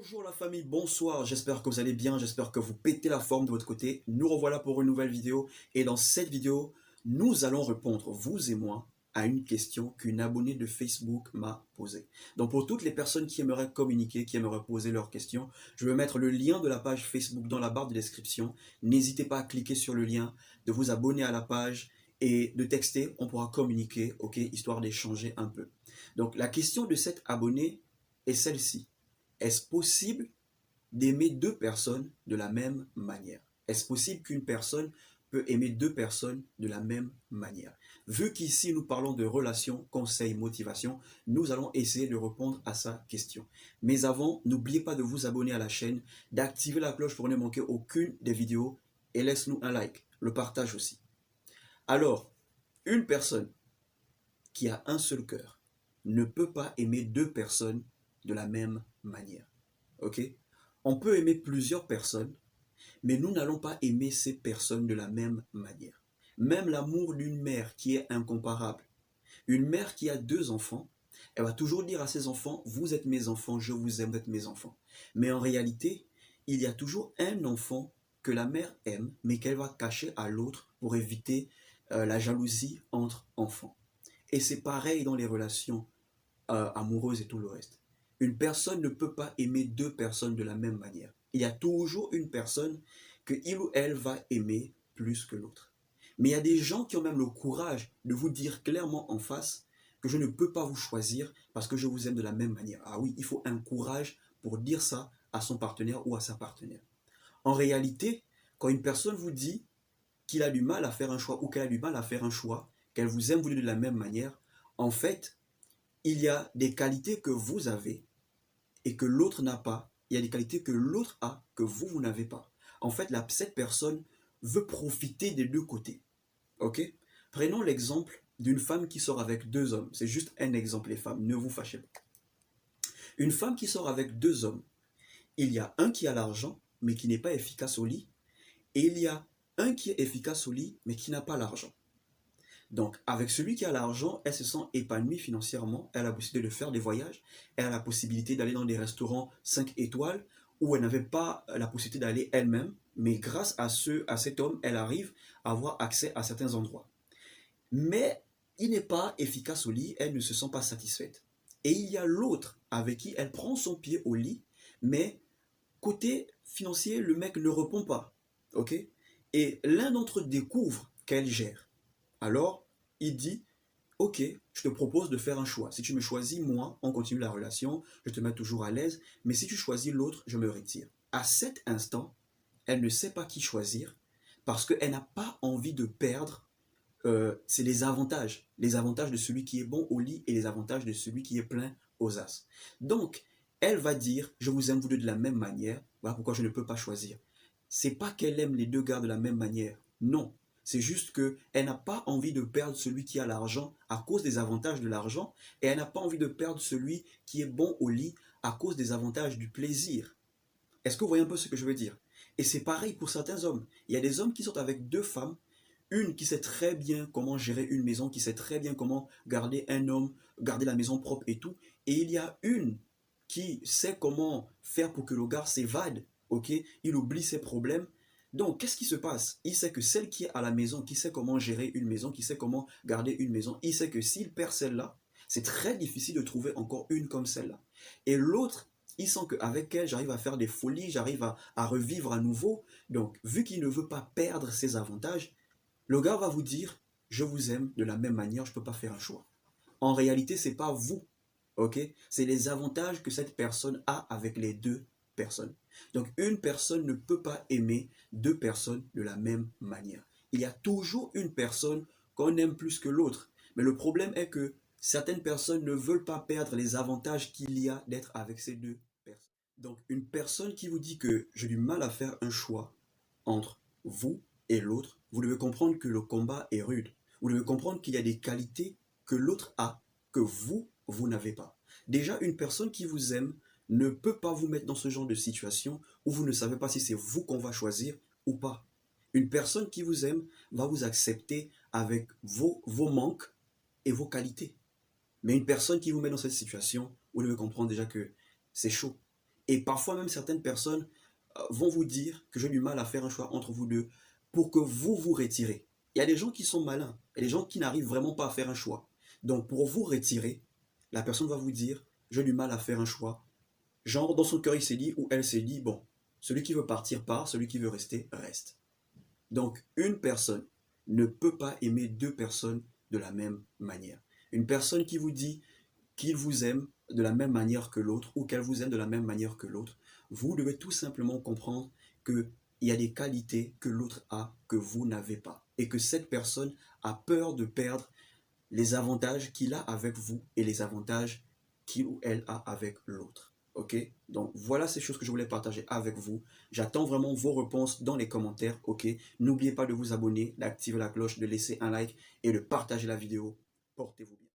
Bonjour la famille, bonsoir, j'espère que vous allez bien, j'espère que vous pétez la forme de votre côté. Nous revoilà pour une nouvelle vidéo et dans cette vidéo, nous allons répondre, vous et moi, à une question qu'une abonnée de Facebook m'a posée. Donc pour toutes les personnes qui aimeraient communiquer, qui aimeraient poser leurs questions, je vais mettre le lien de la page Facebook dans la barre de description. N'hésitez pas à cliquer sur le lien, de vous abonner à la page et de texter, on pourra communiquer, ok, histoire d'échanger un peu. Donc la question de cet abonné est celle-ci. Est-ce possible d'aimer deux personnes de la même manière? Est-ce possible qu'une personne peut aimer deux personnes de la même manière? Vu qu'ici nous parlons de relations, conseils, motivation, nous allons essayer de répondre à sa question. Mais avant, n'oubliez pas de vous abonner à la chaîne, d'activer la cloche pour ne manquer aucune des vidéos et laisse-nous un like, le partage aussi. Alors, une personne qui a un seul cœur ne peut pas aimer deux personnes de la même manière. Ok? On peut aimer plusieurs personnes, mais nous n'allons pas aimer ces personnes de la même manière. Même l'amour d'une mère qui est incomparable. Une mère qui a deux enfants, elle va toujours dire à ses enfants, vous êtes mes enfants, je vous aime, vous êtes mes enfants. Mais en réalité, il y a toujours un enfant que la mère aime, mais qu'elle va cacher à l'autre pour éviter la jalousie entre enfants. Et c'est pareil dans les relations amoureuses et tout le reste. Une personne ne peut pas aimer deux personnes de la même manière. Il y a toujours une personne que il ou elle va aimer plus que l'autre. Mais il y a des gens qui ont même le courage de vous dire clairement en face que je ne peux pas vous choisir parce que je vous aime de la même manière. Ah oui, il faut un courage pour dire ça à son partenaire ou à sa partenaire. En réalité, quand une personne vous dit qu'il a du mal à faire un choix ou qu'elle a du mal à faire un choix, qu'elle vous aime vous de la même manière, en fait, il y a des qualités que vous avez et que l'autre n'a pas. Il y a des qualités que l'autre a que vous n'avez pas. En fait, cette personne veut profiter des deux côtés. Ok? Prenons l'exemple d'une femme qui sort avec deux hommes. C'est juste un exemple, les femmes. Ne vous fâchez pas. Une femme qui sort avec deux hommes. Il y a un qui a l'argent, mais qui n'est pas efficace au lit. Et il y a un qui est efficace au lit, mais qui n'a pas l'argent. Donc, avec celui qui a l'argent, elle se sent épanouie financièrement, elle a la possibilité de faire des voyages, elle a la possibilité d'aller dans des restaurants 5 étoiles où elle n'avait pas la possibilité d'aller elle-même, mais grâce à cet homme, elle arrive à avoir accès à certains endroits. Mais il n'est pas efficace au lit, elle ne se sent pas satisfaite. Et il y a l'autre avec qui elle prend son pied au lit, mais côté financier, le mec ne répond pas. Ok? Et l'un d'entre eux découvre qu'elle gère. Alors, il dit, ok, je te propose de faire un choix. Si tu me choisis, moi, on continue la relation, je te mets toujours à l'aise, mais si tu choisis l'autre, je me retire. À cet instant, elle ne sait pas qui choisir parce qu'elle n'a pas envie de perdre. C'est les avantages de celui qui est bon au lit et les avantages de celui qui est plein aux as. Donc, elle va dire, je vous aime vous deux de la même manière, voilà pourquoi je ne peux pas choisir. C'est pas qu'elle aime les deux gars de la même manière, non. C'est juste qu'elle n'a pas envie de perdre celui qui a l'argent à cause des avantages de l'argent et elle n'a pas envie de perdre celui qui est bon au lit à cause des avantages du plaisir. Est-ce que vous voyez un peu ce que je veux dire? Et c'est pareil pour certains hommes. Il y a des hommes qui sont avec deux femmes, une qui sait très bien comment gérer une maison, qui sait très bien comment garder un homme, garder la maison propre et tout. Et il y a une qui sait comment faire pour que le gars s'évade, ok? Il oublie ses problèmes. Donc, qu'est-ce qui se passe? Il sait que celle qui est à la maison, qui sait comment gérer une maison, qui sait comment garder une maison, il sait que s'il perd celle-là, c'est très difficile de trouver encore une comme celle-là. Et l'autre, il sent qu'avec elle, j'arrive à faire des folies, j'arrive à revivre à nouveau. Donc, vu qu'il ne veut pas perdre ses avantages, le gars va vous dire, je vous aime de la même manière, je ne peux pas faire un choix. En réalité, ce n'est pas vous, ok? C'est les avantages que cette personne a avec les deux personnes. Donc, une personne ne peut pas aimer deux personnes de la même manière. Il y a toujours une personne qu'on aime plus que l'autre. Mais le problème est que certaines personnes ne veulent pas perdre les avantages qu'il y a d'être avec ces deux personnes. Donc, une personne qui vous dit que j'ai du mal à faire un choix entre vous et l'autre, vous devez comprendre que le combat est rude. Vous devez comprendre qu'il y a des qualités que l'autre a, que vous n'avez pas. Déjà, une personne qui vous aime ne peut pas vous mettre dans ce genre de situation où vous ne savez pas si c'est vous qu'on va choisir ou pas. Une personne qui vous aime va vous accepter avec vos manques et vos qualités. Mais une personne qui vous met dans cette situation, vous devez comprendre déjà que c'est chaud. Et parfois même certaines personnes vont vous dire que j'ai du mal à faire un choix entre vous deux pour que vous vous retirez. Il y a des gens qui sont malins, il y a des gens qui n'arrivent vraiment pas à faire un choix. Donc pour vous retirer, la personne va vous dire j'ai du mal à faire un choix. Genre dans son cœur il s'est dit ou elle s'est dit bon, celui qui veut partir part, celui qui veut rester reste. Donc une personne ne peut pas aimer deux personnes de la même manière. Une personne qui vous dit qu'il vous aime de la même manière que l'autre ou qu'elle vous aime de la même manière que l'autre, vous devez tout simplement comprendre qu'il y a des qualités que l'autre a que vous n'avez pas et que cette personne a peur de perdre les avantages qu'il a avec vous et les avantages qu'il ou elle a avec l'autre. Ok? Donc voilà ces choses que je voulais partager avec vous. J'attends vraiment vos réponses dans les commentaires. Ok? N'oubliez pas de vous abonner, d'activer la cloche, de laisser un like et de partager la vidéo. Portez-vous bien.